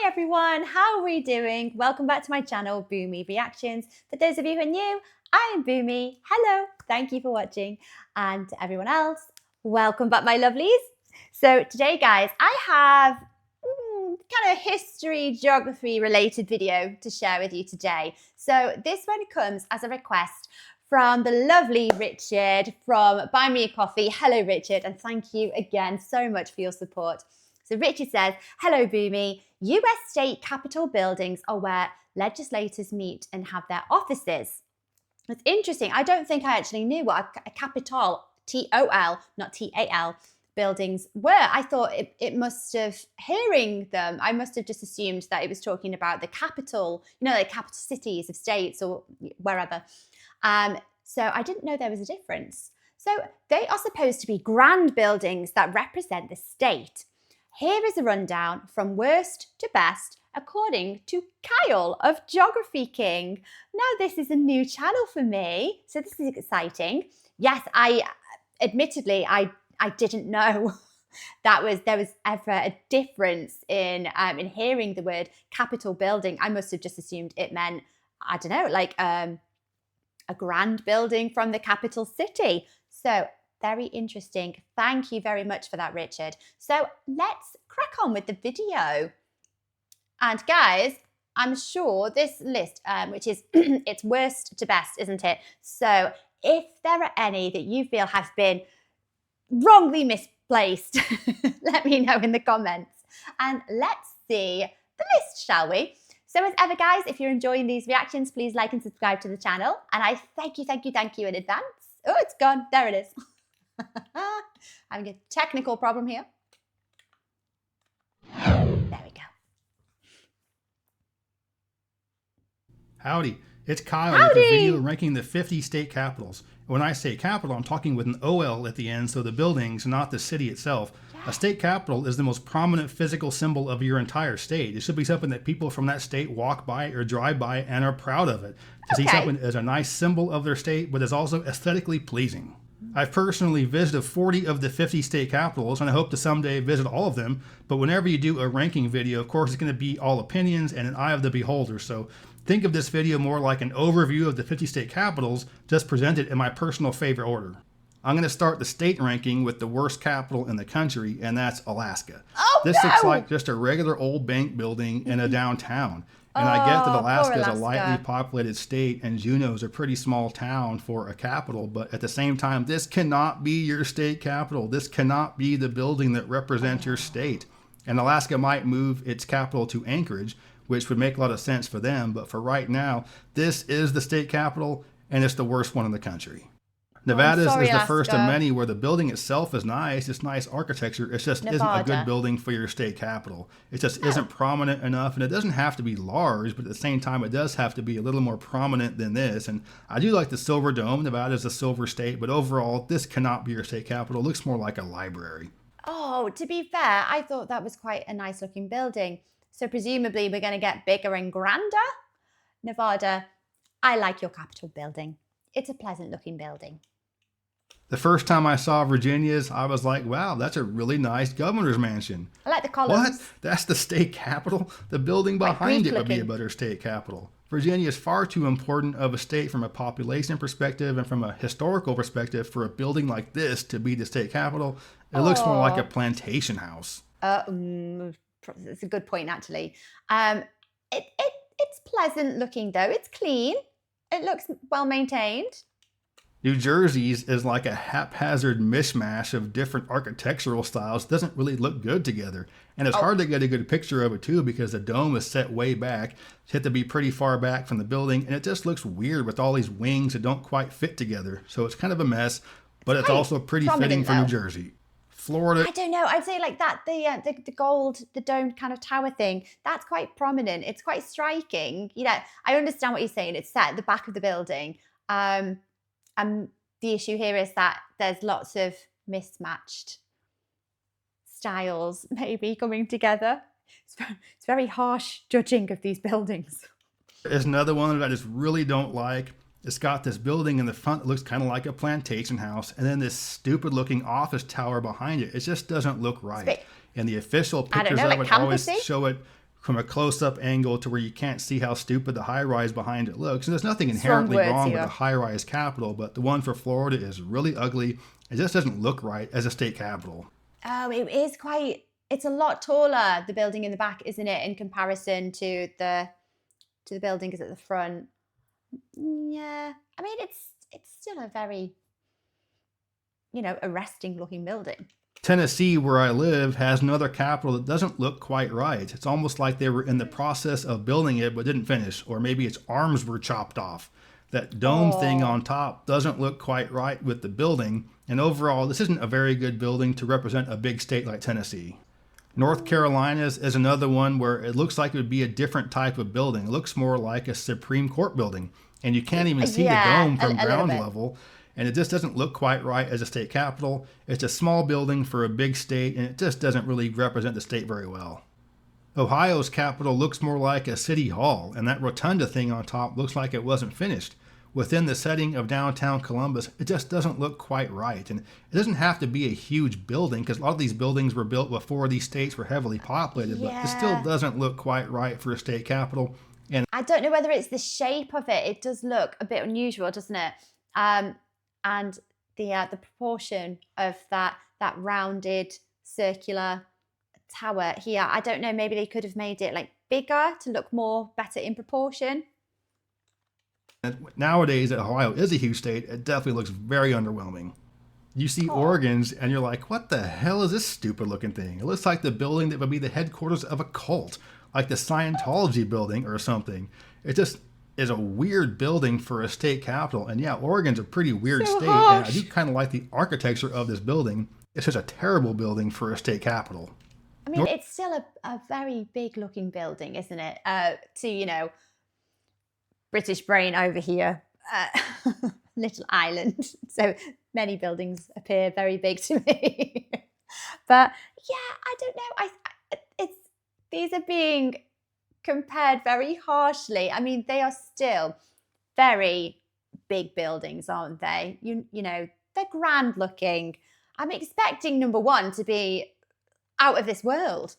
everyone, how are we doing? Welcome back to my channel, Boomy Reactions. For those of you who are new, I am Boomy. Hello, thank you for watching. And to everyone else, welcome back, my lovelies. So today, guys, I have kind of history, geography related video to share with you today. So this one comes as a request from the lovely Richard from Buy Me a Coffee. Hello, Richard, and thank you again so much for your support. So Richard says, hello, Boomy. US state capitol buildings are where legislators meet and have their offices. It's interesting. I don't think I actually knew what a capitol, T-O-L, not T-A-L, buildings were. I thought it must have, hearing them, I must have just assumed that it was talking about the capital, like capital cities of states or wherever. So I didn't know there was a difference. So they are supposed to be grand buildings that represent the state. Here is a rundown from worst to best according to Kyle of Geography King. Now this is a new channel for me, so this is exciting. Yes, admittedly I didn't know there was ever a difference in hearing the word capitol building. I must have just assumed it meant, I don't know, like a grand building from the capital city. So very interesting. Thank you very much for that, Richard. So let's crack on with the video. And guys, I'm sure this list, which is it's worst to best, isn't it? So if there are any that you feel have been wrongly misplaced, let me know in the comments. And let's see the list, shall we? So as ever, guys, if you're enjoying these reactions, please like and subscribe to the channel. And I thank you in advance. Oh, it's gone. There it is. Having a technical problem here. There we go. Howdy, it's Kyle with the video ranking the 50 state capitals. When I say capital, I'm talking with an OL at the end, so the buildings, not the city itself. A state capital is the most prominent physical symbol of your entire state. It should be something that people from that state walk by or drive by and are proud of it. To see something as a nice symbol of their state, but is also aesthetically pleasing. I've personally visited 40 of the 50 state capitals, and I hope to someday visit all of them. But whenever you do a ranking video, of course, it's going to be all opinions and an eye of the beholder. So think of this video more like an overview of the 50 state capitals, just presented in my personal favorite order. I'm going to start the state ranking with the worst capital in the country, and that's Alaska. This looks like just a regular old bank building in a downtown. And I get that Alaska is a lightly populated state and Juneau is a pretty small town for a capital, but at the same time, this cannot be your state capital. This cannot be the building that represents your state. And Alaska might move its capital to Anchorage, which would make a lot of sense for them, but for right now, this is the state capital and it's the worst one in the country. Nevada is the first of many where the building itself is nice. It's nice architecture. It just isn't a good building for your state capital. It just isn't prominent enough, and it doesn't have to be large, but at the same time, it does have to be a little more prominent than this. And I do like the Silver Dome. Nevada is a silver state, but overall, this cannot be your state capital. It looks more like a library. Oh, to be fair, I thought that was quite a nice looking building. So presumably we're going to get bigger and grander. Nevada, I like your Capitol building. It's a pleasant looking building. The first time I saw Virginia's, I was like, wow, that's a really nice governor's mansion. I like the columns. What? That's the state capitol? The building behind it would be a better state capitol. Virginia is far too important of a state from a population perspective and from a historical perspective for a building like this to be the state capitol. It looks more like a plantation house. It's a good point, actually. It's pleasant looking, though. It's clean. It looks well maintained. New Jersey's is like a haphazard mishmash of different architectural styles. It doesn't really look good together. And it's hard to get a good picture of it too because the dome is set way back. It's had to be pretty far back from the building, and it just looks weird with all these wings that don't quite fit together. So it's kind of a mess, but it's also pretty fitting for New Jersey. Florida. I don't know. I'd say like that, the gold, the domed kind of tower thing, that's quite prominent. It's quite striking. I understand what you're saying. It's set at the back of the building. And the issue here is that there's lots of mismatched styles maybe coming together. It's very harsh judging of these buildings. There's another one that I just really don't like. It's got this building in the front that looks kind of like a plantation house, and then this stupid looking office tower behind it. It just doesn't look right. And the official pictures of it always show it from a close-up angle to where you can't see how stupid the high-rise behind it looks. And there's nothing Strong inherently words wrong with here. a high-rise capitol, but the one for Florida is really ugly. It just doesn't look right as a state capitol. Oh, it is quite, it's a lot taller, the building in the back, isn't it, in comparison to the building is at the front. Yeah. I mean, it's still a very, arresting looking building. Tennessee, where I live, has another capitol that doesn't look quite right. It's almost like they were in the process of building it but didn't finish, or maybe its arms were chopped off. That dome thing on top doesn't look quite right with the building, and overall, this isn't a very good building to represent a big state like Tennessee. North Carolina's is another one where it looks like it would be a different type of building. It looks more like a Supreme Court building, and you can't even see the dome from ground level. And it just doesn't look quite right as a state capitol. It's a small building for a big state, and it just doesn't really represent the state very well. Ohio's capitol looks more like a city hall, and that rotunda thing on top looks like it wasn't finished. Within the setting of downtown Columbus, it just doesn't look quite right. And it doesn't have to be a huge building, because a lot of these buildings were built before these states were heavily populated, but it still doesn't look quite right for a state capitol. And I don't know whether it's the shape of it. It does look a bit unusual, doesn't it? And the proportion of that rounded circular tower here, I don't know, maybe they could have made it like bigger to look better in proportion. Nowadays, Ohio is a huge state. It definitely looks very underwhelming. You see Oregon's and you're like, what the hell is this stupid looking thing? It looks like the building that would be the headquarters of a cult, like the Scientology building or something. It just is a weird building for a state capitol. And yeah, Oregon's a pretty weird state. And I do kind of like the architecture of this building. It's just a terrible building for a state capitol. I mean, it's still a very big looking building, isn't it? To, British brain over here, little island. So many buildings appear very big to me. But yeah, I don't know. These are being compared very harshly. I mean, they are still very big buildings, aren't they? They're grand looking. I'm expecting number one to be out of this world.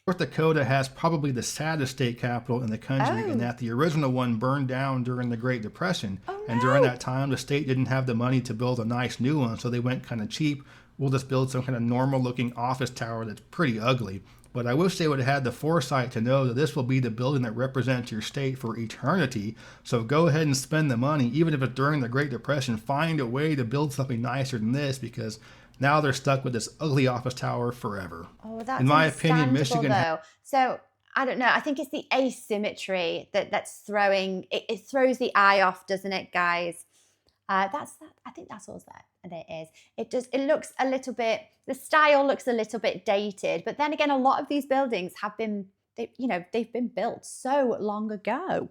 North Dakota has probably the saddest state capitol in the country, in that the original one burned down during the Great Depression. And during that time, the state didn't have the money to build a nice new one, so they went kind of cheap. We'll just build some kind of normal looking office tower that's pretty ugly. But I wish they would have had the foresight to know that this will be the building that represents your state for eternity. So go ahead and spend the money, even if it's during the Great Depression. Find a way to build something nicer than this, because now they're stuck with this ugly office tower forever. Oh, that's in my opinion, Michigan. Though. So I don't know. I think it's the asymmetry that's throwing it throws the eye off, doesn't it, guys? I think that's all that it is. It looks a little bit. The style looks a little bit dated, but then again, a lot of these buildings have been, they've been built so long ago.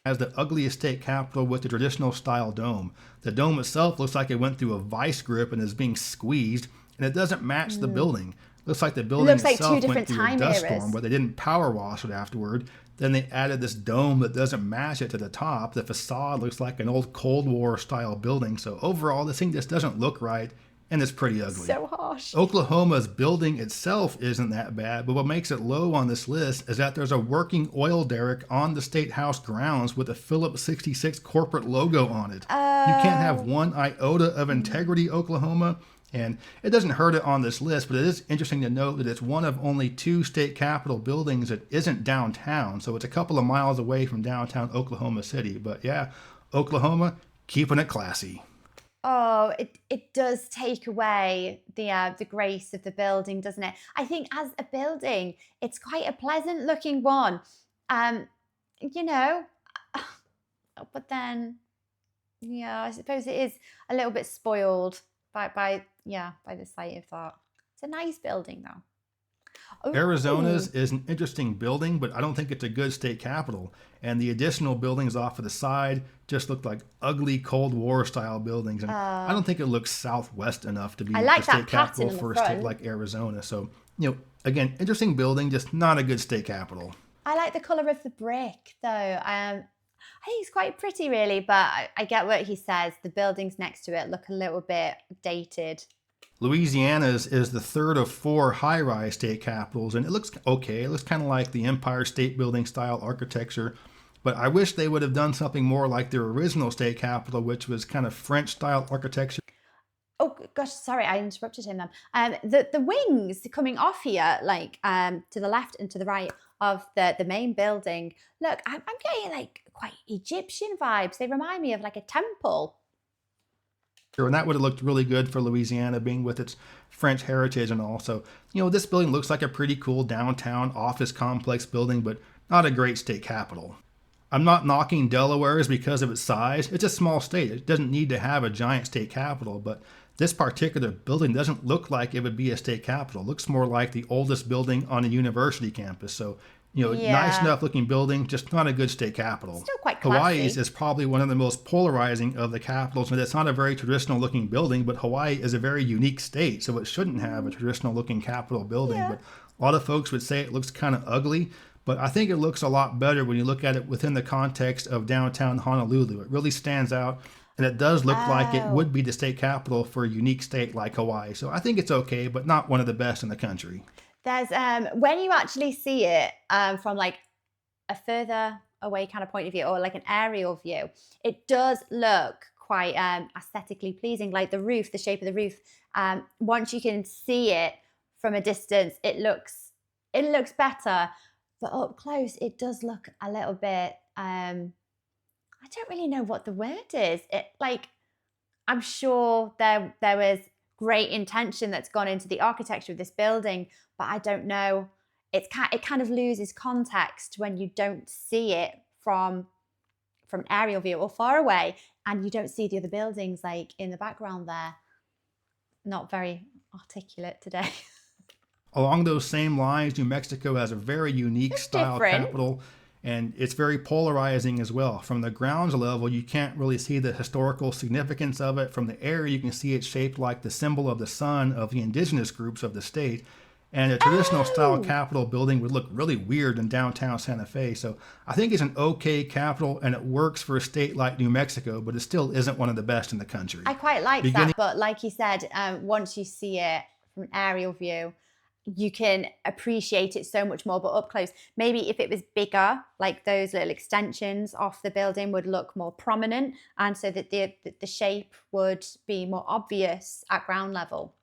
As the ugliest state capitol with the traditional style dome. The dome itself looks like it went through a vice grip and is being squeezed, and it doesn't match the building. Looks like the building itself went through a dust storm, but they didn't power wash it afterward. Then they added this dome that doesn't match it to the top. The facade looks like an old Cold War style building. So overall, this thing just doesn't look right, and it's pretty ugly. So harsh. Oklahoma's building itself isn't that bad, but what makes it low on this list is that there's a working oil derrick on the State House grounds with a Phillips 66 corporate logo on it. You can't have one iota of integrity, Oklahoma. And it doesn't hurt it on this list, but it is interesting to note that it's one of only 2 state capitol buildings that isn't downtown. So it's a couple of miles away from downtown Oklahoma City. But yeah, Oklahoma, keeping it classy. Oh, it does take away the grace of the building, doesn't it? I think as a building, it's quite a pleasant looking one. But then, yeah, I suppose it is a little bit spoiled by the sight of that. It's a nice building though. Arizona's is an interesting building, but I don't think it's a good state capitol. And the additional buildings off to the side just look like ugly Cold War style buildings. And I don't think it looks Southwest enough to be a state capital for a state like Arizona. So, again, interesting building, just not a good state capitol. I like the color of the brick though. I think it's quite pretty really, but I get what he says. The buildings next to it look a little bit dated. Louisiana's is the third of four high-rise state capitals, and it looks okay. It looks kind of like the Empire State Building style architecture, but I wish they would have done something more like their original state capitol, which was kind of French style architecture. Oh gosh, sorry, I interrupted him then. The wings coming off here, like to the left and to the right of the main building. Look, I'm getting like quite Egyptian vibes. They remind me of like a temple. And that would have looked really good for Louisiana, being with its French heritage and all. So, this building looks like a pretty cool downtown office complex building, but not a great state capital. I'm not knocking Delaware's because of its size. It's a small state. It doesn't need to have a giant state capital, but this particular building doesn't look like it would be a state capital. It looks more like the oldest building on a university campus. So, nice enough looking building, just not a good state capital. Still quite classy. Hawaii's is probably one of the most polarizing of the capitals, and it's not a very traditional looking building, but Hawaii is a very unique state, so it shouldn't have a traditional looking capitol building. Yeah. But a lot of folks would say it looks kind of ugly, but I think it looks a lot better when you look at it within the context of downtown Honolulu. It really stands out, and it does look like it would be the state capital for a unique state like Hawaii. So I think it's okay, but not one of the best in the country. There's when you actually see it from like a further away kind of point of view, or like an aerial view, it does look quite aesthetically pleasing. Like the roof, the shape of the roof. Once you can see it from a distance, it looks better. But up close, it does look a little bit. I don't really know what the word is. It like I'm sure there was great intention that's gone into the architecture of this building, but I don't know. It kind of loses context when you don't see it from an aerial view or far away, and you don't see the other buildings like in the background there. Not very articulate today. Along those same lines, New Mexico has a very unique It's style different. capital, and it's very polarizing as well. From the grounds level, you can't really see the historical significance of it. From the air, you can see it shaped like the symbol of the sun of the indigenous groups of the state. And a traditional style capitol building would look really weird in downtown Santa Fe. So I think it's an okay capital, and it works for a state like New Mexico, but it still isn't one of the best in the country. I quite like that, but like you said, once you see it from an aerial view, you can appreciate it so much more. But up close, maybe if it was bigger, like those little extensions off the building would look more prominent, and so that the shape would be more obvious at ground level.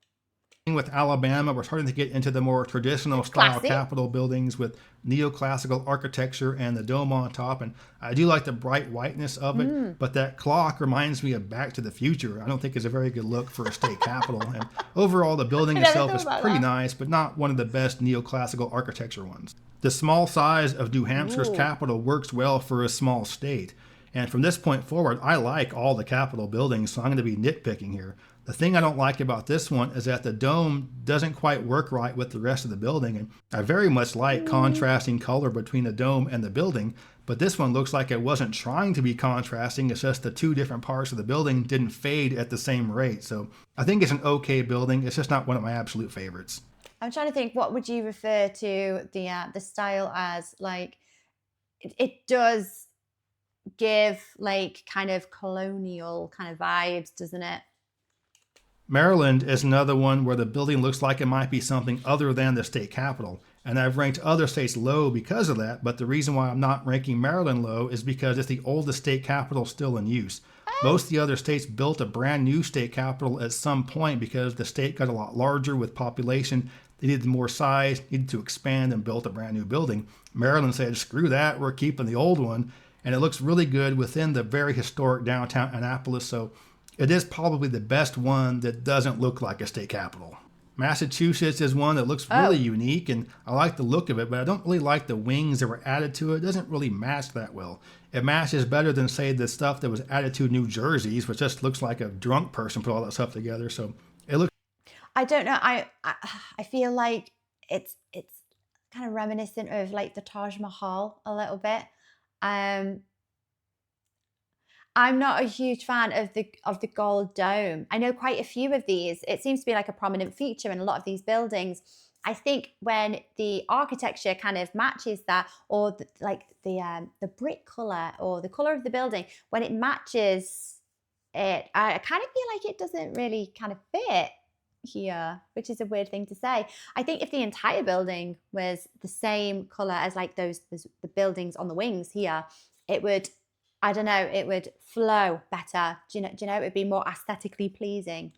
With Alabama, we're starting to get into the more traditional style Classy. capitol buildings with neoclassical architecture and the dome on top. And I do like the bright whiteness of it, but that clock reminds me of Back to the Future. I don't think it's a very good look for a state capitol. And overall, the building itself is pretty nice, but not one of the best neoclassical architecture ones. The small size of New Hampshire's capital works well for a small state. And from this point forward, I like all the capitol buildings, so I'm going to be nitpicking here. The thing I don't like about this one is that the dome doesn't quite work right with the rest of the building. And I very much like contrasting color between the dome and the building, but this one looks like it wasn't trying to be contrasting. It's just the two different parts of the building didn't fade at the same rate. So I think it's an okay building. It's just not one of my absolute favorites. I'm trying to think, what would you refer to the style as? Like, it does give like kind of colonial kind of vibes, doesn't it? Maryland is another one where the building looks like it might be something other than the state capitol. And I've ranked other states low because of that, but the reason why I'm not ranking Maryland low is because it's the oldest state capitol still in use. Most of the other states built a brand new state capitol at some point because the state got a lot larger with population. They needed more size, needed to expand, and built a brand new building. Maryland said, screw that, we're keeping the old one. And it looks really good within the very historic downtown Annapolis. So it is probably the best one that doesn't look like a state capitol. Massachusetts is one that looks really unique, and I like the look of it, but I don't really like the wings that were added to it. It doesn't really match that well. It matches better than, say, the stuff that was added to New Jersey's, which just looks like a drunk person put all that stuff together. So it looks. I don't know. I feel like it's kind of reminiscent of like the Taj Mahal a little bit. I'm not a huge fan of the gold dome. I know quite a few of these. It seems to be like a prominent feature in a lot of these buildings. I think when the architecture kind of matches that, or the brick color or the color of the building, when it matches it, I kind of feel like it doesn't really kind of fit. here, which is a weird thing to say. I think if the entire building was the same color as like the buildings on the wings here, it would, I don't know, it would flow better. Do you know, it would be more aesthetically pleasing.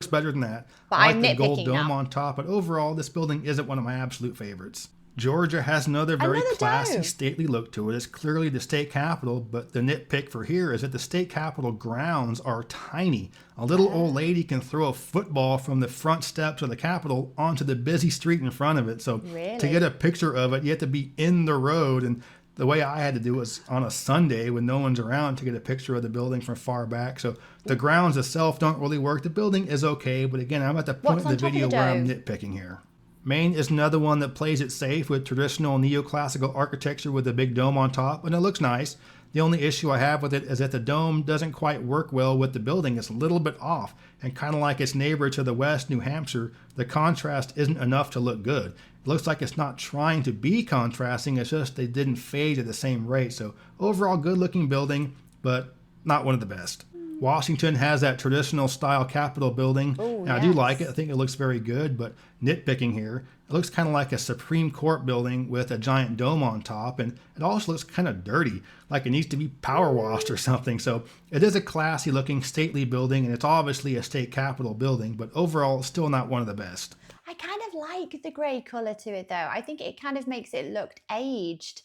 It's better than that. But I like I'm the gold nitpicking dome now. on top, but overall, this building isn't one of my absolute favorites. Georgia has another very classy, dome. stately look to it. It's clearly the state capitol, but the nitpick for here is that the state capitol grounds are tiny. A little old lady can throw a football from the front steps of the capitol onto the busy street in front of it. So to get a picture of it, you have to be in the road. And the way I had to do it was on a Sunday when no one's around to get a picture of the building from far back. So the grounds itself don't really work. The building is okay, but again, I'm at the point of the video where I'm nitpicking here. Maine is another one that plays it safe with traditional neoclassical architecture with a big dome on top, and it looks nice. The only issue I have with it is that the dome doesn't quite work well with the building. It's a little bit off, and kind of like its neighbor to the west, New Hampshire, the contrast isn't enough to look good. It looks like it's not trying to be contrasting, it's just they didn't fade at the same rate. So overall, good looking building, but not one of the best. Washington has that traditional style Capitol building. Ooh, and I do like it. I think it looks very good, but nitpicking here, it looks kind of like a Supreme Court building with a giant dome on top, and it also looks kind of dirty, like it needs to be power washed or something. So it is a classy looking stately building, and it's obviously a state capitol building, but overall, it's still not one of the best. I kind of like the grey colour to it though. I think it kind of makes it look aged.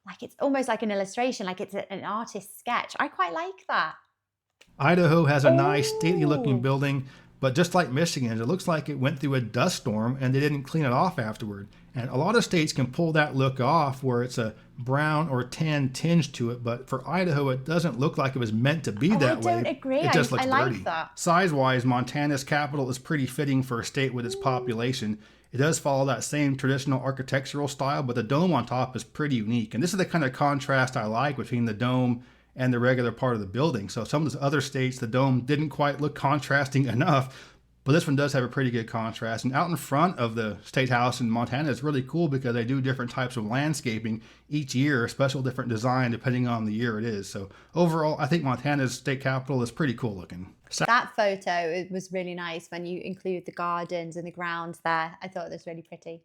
Like it's almost like an illustration, like it's an artist's sketch. I quite like that. Idaho has a nice, stately looking building, but just like Michigan, it looks like it went through a dust storm and they didn't clean it off afterward. And a lot of states can pull that look off where it's a brown or tan tinge to it, but for Idaho, it doesn't look like it was meant to be that way. I don't agree. It just looks dirty. Like that. Size-wise, Montana's capital is pretty fitting for a state with its population. It does follow that same traditional architectural style, but the dome on top is pretty unique. And this is the kind of contrast I like between the dome and the regular part of the building. So some of those other states, the dome didn't quite look contrasting enough, but this one does have a pretty good contrast. And out in front of the State House in Montana is really cool because they do different types of landscaping each year, a special different design depending on the year it is. So overall, I think Montana's state capitol is pretty cool looking. That photo, it was really nice when you include the gardens and the grounds there. I thought it was really pretty.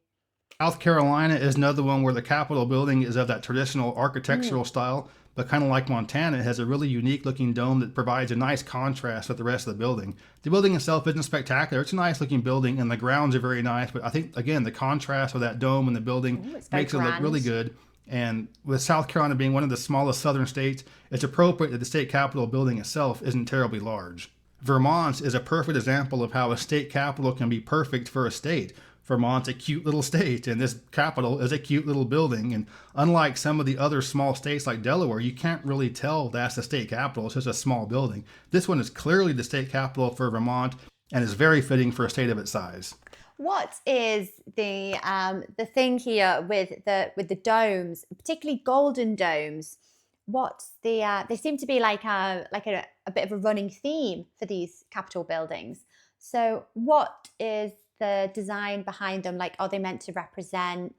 South Carolina is another one where the Capitol building is of that traditional architectural style, but kind of like Montana, it has a really unique looking dome that provides a nice contrast with the rest of the building. The building itself isn't spectacular. It's a nice looking building and the grounds are very nice, but I think, again, the contrast of that dome and the building makes it look really good. And with South Carolina being one of the smallest southern states, it's appropriate that the state capitol building itself isn't terribly large. Vermont is a perfect example of how a state capital can be perfect for a state. Vermont's a cute little state, and this capital is a cute little building. And unlike some of the other small states like Delaware, you can't really tell that's the state capital. It's just a small building. This one is clearly the state capital for Vermont and is very fitting for a state of its size. What is the thing here with the domes, particularly golden domes? What's they seem to be like a bit of a running theme for these Capitol buildings. So what is the design behind them? Like, are they meant to represent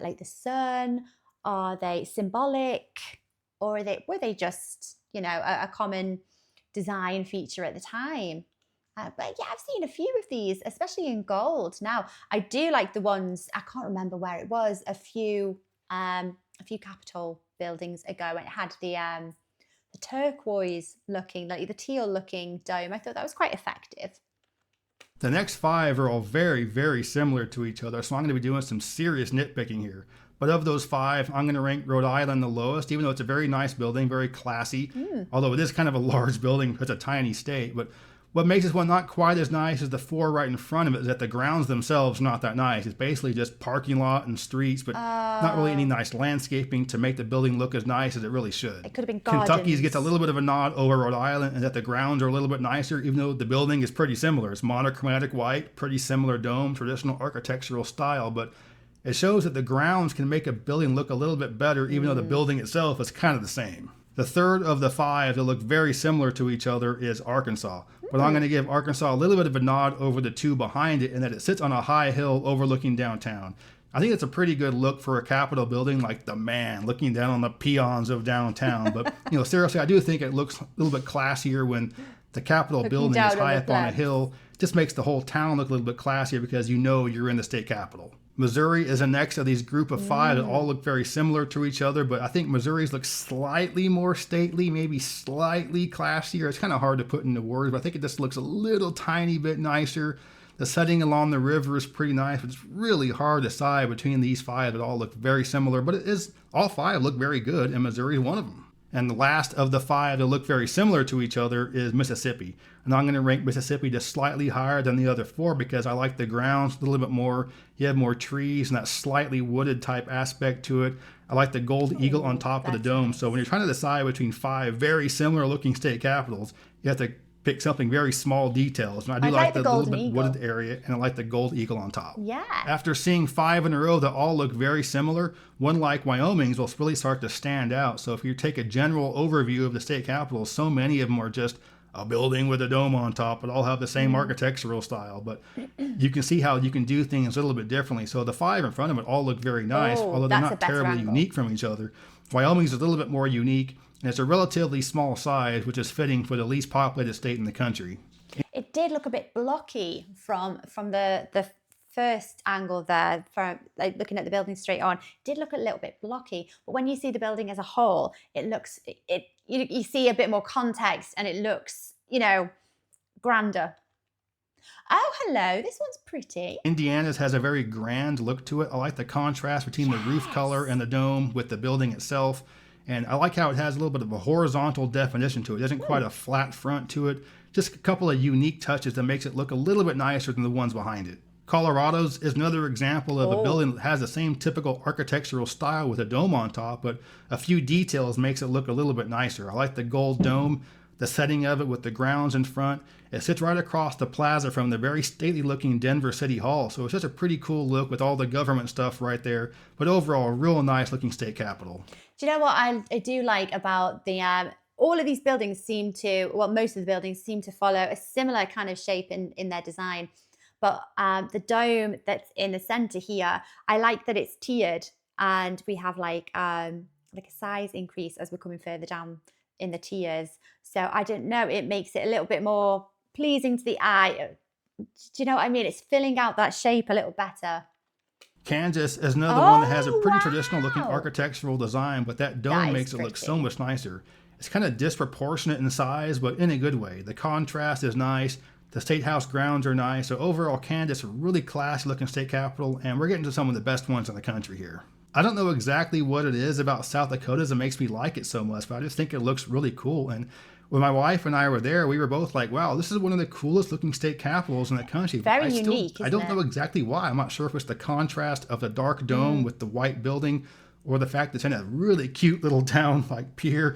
like the sun? Are they symbolic, or were they just a common design feature at the time? But yeah, I've seen a few of these, especially in gold. Now, I do like the ones, I can't remember where it was, a few Capitol buildings ago, and it had the turquoise looking, like the teal looking dome. I thought that was quite effective. The next 5 are all very, very similar to each other, so I'm going to be doing some serious nitpicking here. But of those 5, I'm going to rank Rhode Island the lowest, even though it's a very nice building, very classy, although it is kind of a large building. It's a tiny state. But what makes this one not quite as nice as the 4 right in front of it is that the grounds themselves are not that nice. It's basically just parking lot and streets, but not really any nice landscaping to make the building look as nice as it really should. It could have been gardens. Kentucky's gets a little bit of a nod over Rhode Island, and that the grounds are a little bit nicer, even though the building is pretty similar. It's monochromatic white, pretty similar dome, traditional architectural style, but it shows that the grounds can make a building look a little bit better, even though the building itself is kind of the same. The third of the 5 that look very similar to each other is Arkansas. But I'm going to give Arkansas a little bit of a nod over the 2 behind it, in that it sits on a high hill overlooking downtown. I think it's a pretty good look for a Capitol building, like the man looking down on the peons of downtown. But seriously, I do think it looks a little bit classier when The Capitol building is high up on a hill. Just makes the whole town look a little bit classier because you know you're in the state capitol. Missouri is the next of these group of 5 that all look very similar to each other, but I think Missouri's look slightly more stately, maybe slightly classier. It's kind of hard to put into words, but I think it just looks a little tiny bit nicer. The setting along the river is pretty nice, but it's really hard to decide between these 5 that all look very similar, but all 5 look very good, and Missouri is one of them. And the last of the 5 that look very similar to each other is Mississippi. And I'm going to rank Mississippi just slightly higher than the other 4 because I like the grounds a little bit more. You have more trees and that slightly wooded type aspect to it. I like the gold eagle on top of the dome. So when you're trying to decide between 5 very similar looking state capitals, you have to pick something very small details. And I do like the little bit wooded area, and I like the gold eagle on top. Yeah. After seeing 5 in a row that all look very similar, one like Wyoming's will really start to stand out. So if you take a general overview of the state capitals, so many of them are just a building with a dome on top, but all have the same architectural style. But you can see how you can do things a little bit differently. So the 5 in front of it all look very nice, although they're not terribly unique from each other. Wyoming's a little bit more unique. And it's a relatively small size, which is fitting for the least populated state in the country. It did look a bit blocky from the first angle there, from like looking at the building straight on. It did look a little bit blocky, but when you see the building as a whole, it looks you see a bit more context, and it looks grander. Oh, hello. This one's pretty. Indiana's has a very grand look to it. I like the contrast between the roof color and the dome with the building itself. And I like how it has a little bit of a horizontal definition to it. It isn't quite a flat front to it. Just a couple of unique touches that makes it look a little bit nicer than the ones behind it. Colorado's is another example of a building that has the same typical architectural style with a dome on top, but a few details makes it look a little bit nicer. I like the gold dome, the setting of it with the grounds in front. It sits right across the plaza from the very stately looking Denver City Hall. So it's just a pretty cool look with all the government stuff right there. But overall, a real nice looking state capitol. Do you know what I do like about the all of these buildings most of the buildings seem to follow a similar kind of shape in their design. But the dome that's in the center here, I like that it's tiered, and we have like a size increase as we're coming further down in the tiers. So I don't know, it makes it a little bit more pleasing to the eye. Do you know what I mean? It's filling out that shape a little better. Kansas is another one that has a pretty traditional looking architectural design, but that dome makes it look so much nicer. It's kind of disproportionate in size, but in a good way. The contrast is nice. The State House grounds are nice. So overall, Kansas, a really classy looking state capitol, and we're getting to some of the best ones in the country here. I don't know exactly what it is about South Dakota that makes me like it so much, but I just think it looks really cool. And when my wife and I were there, we were both like, wow, this is one of the coolest looking state capitals in the country. Very unique, I don't know exactly why. I'm not sure if it's the contrast of the dark dome with the white building, or the fact that it's in a really cute little town like Pierre.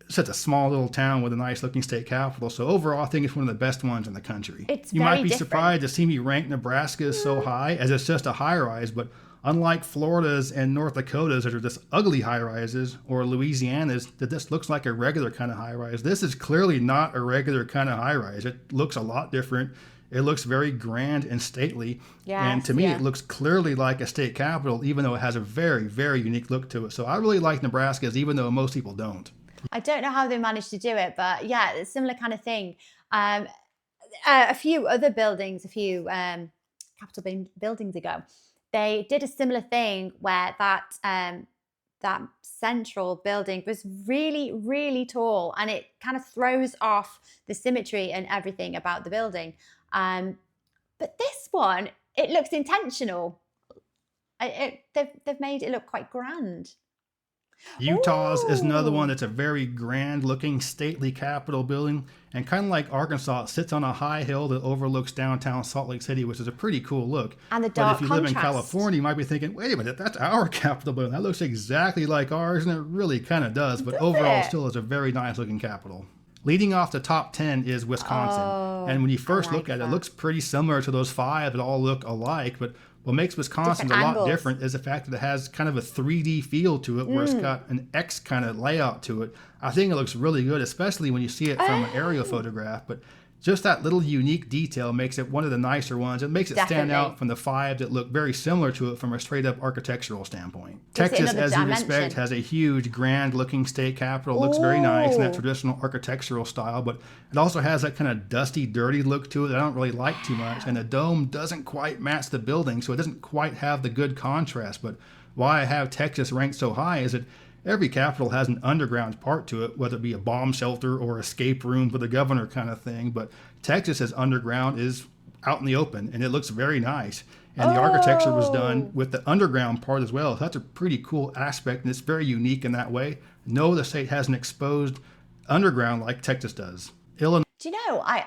Such a small little town with a nice looking state capitol. So overall, I think it's one of the best ones in the country. You might be surprised to see me rank Nebraska so high, as it's just a high rise, but unlike Florida's and North Dakota's that are just ugly high rises, or Louisiana's that just looks like a regular kind of high rise, this is clearly not a regular kind of high rise. It looks a lot different. It looks very grand and stately. Yes, and to me, it looks clearly like a state capitol, even though it has a very, very unique look to it. So I really like Nebraska's, even though most people don't. I don't know how they managed to do it, but yeah, it's a similar kind of thing. A few other buildings, Capitol buildings ago, they did a similar thing where that central building was really, really tall, and it kind of throws off the symmetry and everything about the building. But this one, it looks intentional. They've made it look quite grand. Utah's is another one that's a very grand looking stately Capitol building, and kind of like Arkansas, it sits on a high hill that overlooks downtown Salt Lake City, which is a pretty cool look. And the dark But if you live in California, you might be thinking, wait a minute, that's our Capitol building. That looks exactly like ours, and it really kind of does. But overall, it still is a very nice looking Capitol. Leading off the top 10 is Wisconsin. And when you first look at it, it looks pretty similar to those 5 that all look alike, but what makes Wisconsin a lot different is the fact that it has kind of a 3D feel to it, where it's got an X kind of layout to it. I think it looks really good, especially when you see it from an aerial photograph. But Just that little unique detail makes it one of the nicer ones. It makes it stand out from the 5 that look very similar to it from a straight up architectural standpoint. Texas, as you expect, has a huge, grand looking state capitol. It looks very nice in that traditional architectural style, but it also has that kind of dusty, dirty look to it that I don't really like too much. And the dome doesn't quite match the building, so it doesn't quite have the good contrast. But why I have Texas ranked so high is that every capital has an underground part to it, whether it be a bomb shelter or escape room for the governor kind of thing. But Texas's underground is out in the open, and it looks very nice. And the architecture was done with the underground part as well. So that's a pretty cool aspect, and it's very unique in that way. No other state has an exposed underground like Texas does. Illinois. Do you know, I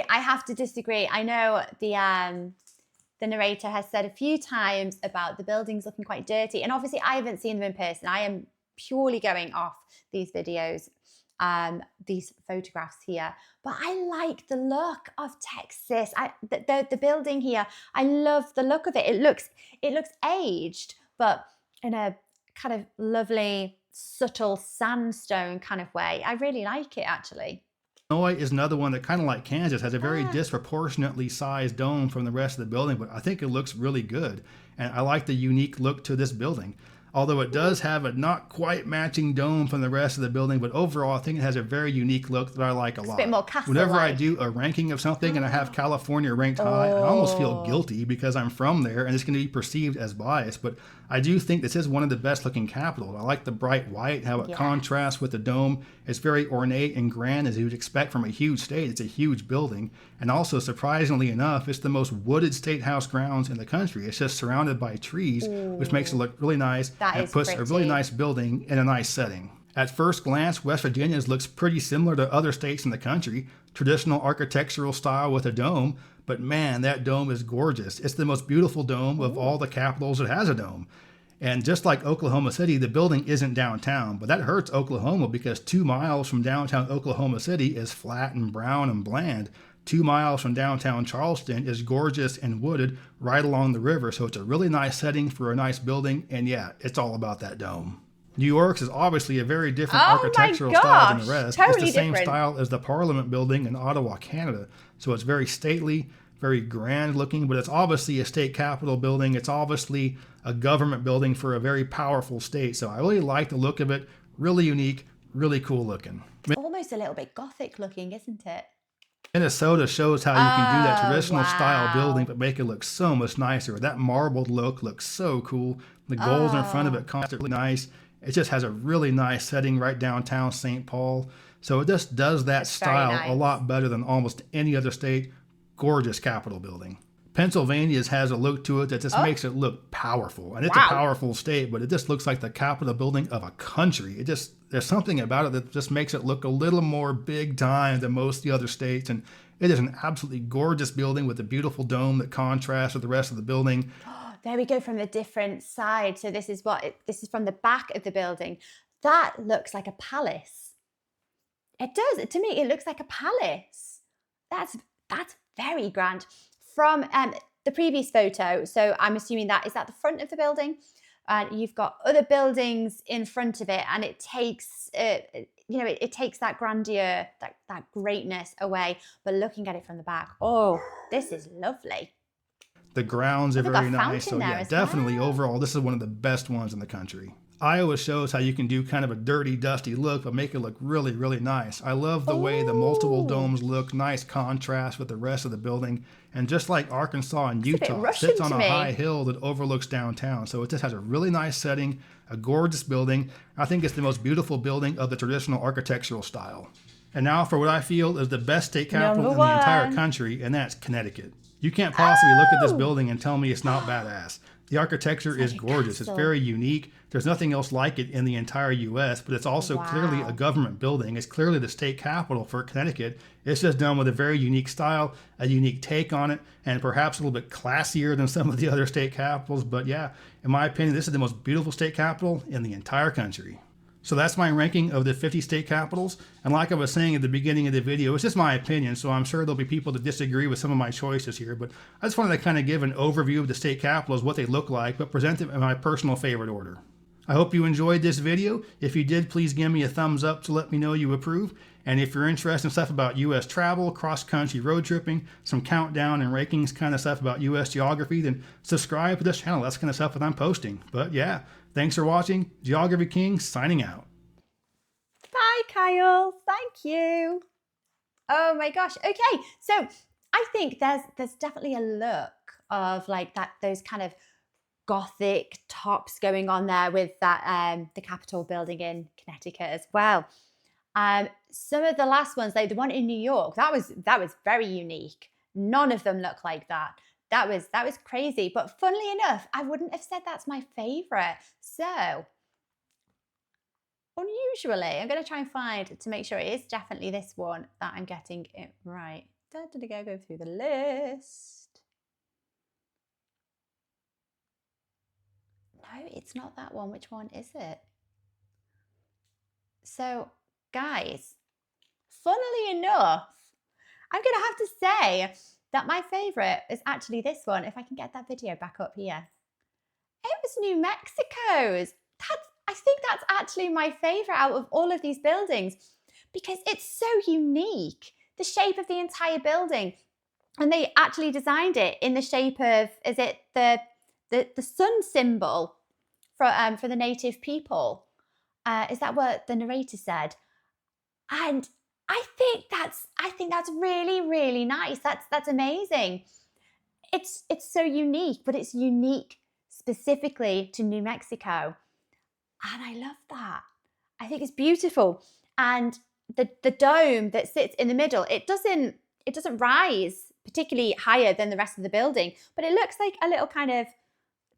have to disagree. I know the narrator has said a few times about the buildings looking quite dirty, and obviously I haven't seen them in person. I am purely going off these videos, these photographs here, but I like the look of Texas. The building here, I love the look of it. It looks aged, but in a kind of lovely, subtle sandstone kind of way. I really like it, actually. Illinois is another one that, kind of like Kansas, has a very disproportionately sized dome from the rest of the building, but I think it looks really good. And I like the unique look to this building. Although it does have a not quite matching dome from the rest of the building, but overall I think it has a very unique look that I like a lot. It's a bit more castle-like. Whenever I do a ranking of something and I have California ranked high, I almost feel guilty because I'm from there and it's going to be perceived as biased. But I do think this is one of the best looking capitals. I like the bright white, how it contrasts with the dome. It's very ornate and grand, as you would expect from a huge state. It's a huge building. And also, surprisingly enough, it's the most wooded state house grounds in the country. It's just surrounded by trees, which makes it look really nice. And puts a really nice building in a nice setting. At first glance, West Virginia's looks pretty similar to other states in the country. Traditional architectural style with a dome. But man, that dome is gorgeous. It's the most beautiful dome of all the capitals that has a dome. And just like Oklahoma City, the building isn't downtown, but that hurts Oklahoma because 2 miles from downtown Oklahoma City is flat and brown and bland. 2 miles from downtown Charleston is gorgeous and wooded right along the river. So it's a really nice setting for a nice building. And yeah, it's all about that dome. New York's is obviously a very different architectural style than the rest. Totally it's the same style as the Parliament building in Ottawa, Canada. So it's very stately, very grand looking, but it's obviously a state capitol building. It's obviously a government building for a very powerful state. So I really like the look of it. Really unique, really cool looking. Almost a little bit Gothic looking, isn't it? Minnesota shows how you can do that traditional style building, but make it look so much nicer. That marbled look looks so cool. The gold in front of it constantly nice. It just has a really nice setting right downtown St. Paul. So it just does that style a lot better than almost any other state. Gorgeous capitol building. Pennsylvania's has a look to it that just makes it look powerful. And it's a powerful state, but it just looks like the capitol building of a country. There's something about it that just makes it look a little more big time than most of the other states. And it is an absolutely gorgeous building with a beautiful dome that contrasts with the rest of the building. There we go from the different side. So this is from the back of the building. That looks like a palace. It does. To me, it looks like a palace. That's very grand. From the previous photo, so I'm assuming that is at the front of the building, and you've got other buildings in front of it, and it takes it takes that grandeur, that greatness away. But looking at it from the back, this is lovely. The grounds are very nice. So yeah, definitely overall, this is one of the best ones in the country. Iowa shows how you can do kind of a dirty, dusty look, but make it look really, really nice. I love the way the multiple domes look, nice contrast with the rest of the building. And just like Arkansas and Utah, it sits on a high hill that overlooks downtown. So it just has a really nice setting, a gorgeous building. I think it's the most beautiful building of the traditional architectural style. And now for what I feel is the best state capital in the entire country, and that's Connecticut. You can't possibly look at this building and tell me it's not badass. The architecture is gorgeous. It's very unique. There's nothing else like it in the entire U.S., but it's also clearly a government building. It's clearly the state capital for Connecticut. It's just done with a very unique style, a unique take on it, and perhaps a little bit classier than some of the other state capitals. But yeah, in my opinion, this is the most beautiful state capital in the entire country. So that's my ranking of the 50 state capitals. And like I was saying at the beginning of the video, it's just my opinion. So I'm sure there'll be people that disagree with some of my choices here. But I just wanted to kind of give an overview of the state capitals, what they look like, but present them in my personal favorite order. I hope you enjoyed this video. If you did, please give me a thumbs up to let me know you approve. And if you're interested in stuff about U.S. travel, cross-country road tripping, some countdown and rankings kind of stuff about U.S. geography, then subscribe to this channel. That's kind of stuff that I'm posting. But yeah, thanks for watching. Geography King signing out. Bye, Kyle. Thank you. Oh my gosh. Okay, so I think there's definitely a look of like those kind of Gothic tops going on there with that the Capitol building in Connecticut as well. Some of the last ones, like the one in New York, that was very unique. None of them look like that. That was crazy. But funnily enough, I wouldn't have said that's my favorite. So unusually, I'm going to try and find to make sure it is definitely this one that I'm getting it right. Go through the list. No, it's not that one. Which one is it? So, guys, funnily enough, I'm going to have to say that my favorite is actually this one. If I can get that video back up here. It was New Mexico's. I think that's actually my favorite out of all of these buildings because it's so unique. The shape of the entire building. And they actually designed it in the shape of, is it the sun symbol for the native people? Is that what the narrator said? And I think that's really, really nice. That's amazing. It's so unique, but it's unique specifically to New Mexico. And I love that. I think it's beautiful. And the dome that sits in the middle, it doesn't rise particularly higher than the rest of the building, but it looks like a little kind of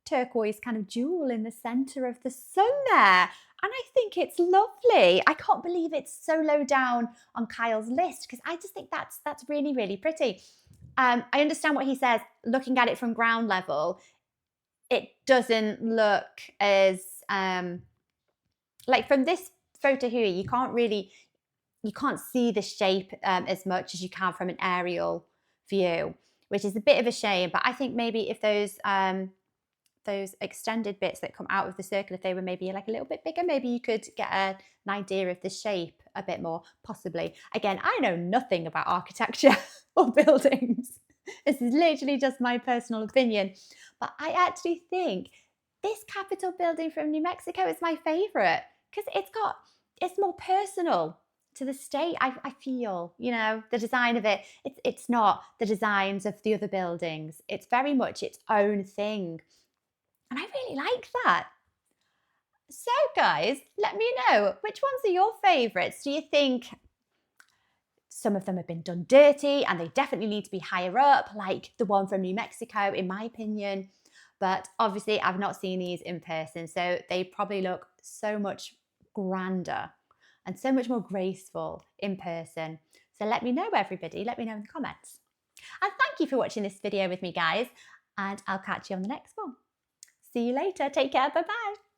turquoise kind of jewel in the center of the sun there. And I think it's lovely. I can't believe it's so low down on Kyle's list because I just think that's really, really pretty. I understand what he says. Looking at it from ground level, it doesn't look as like from this photo here, you can't see the shape as much as you can from an aerial view, which is a bit of a shame. But I think maybe if those extended bits that come out of the circle, if they were maybe like a little bit bigger, maybe you could get an idea of the shape a bit more, possibly. Again, I know nothing about architecture or buildings. This is literally just my personal opinion. But I actually think this Capitol building from New Mexico is my favorite because it's more personal to the state. I feel, the design of it, it's not the designs of the other buildings. It's very much its own thing. And I really like that. So guys, let me know, which ones are your favorites? Do you think some of them have been done dirty and they definitely need to be higher up, like the one from New Mexico, in my opinion? But obviously I've not seen these in person, so they probably look so much grander and so much more graceful in person. So let me know, everybody. Let me know in the comments. And thank you for watching this video with me, guys. And I'll catch you on the next one. See you later. Take care. Bye-bye.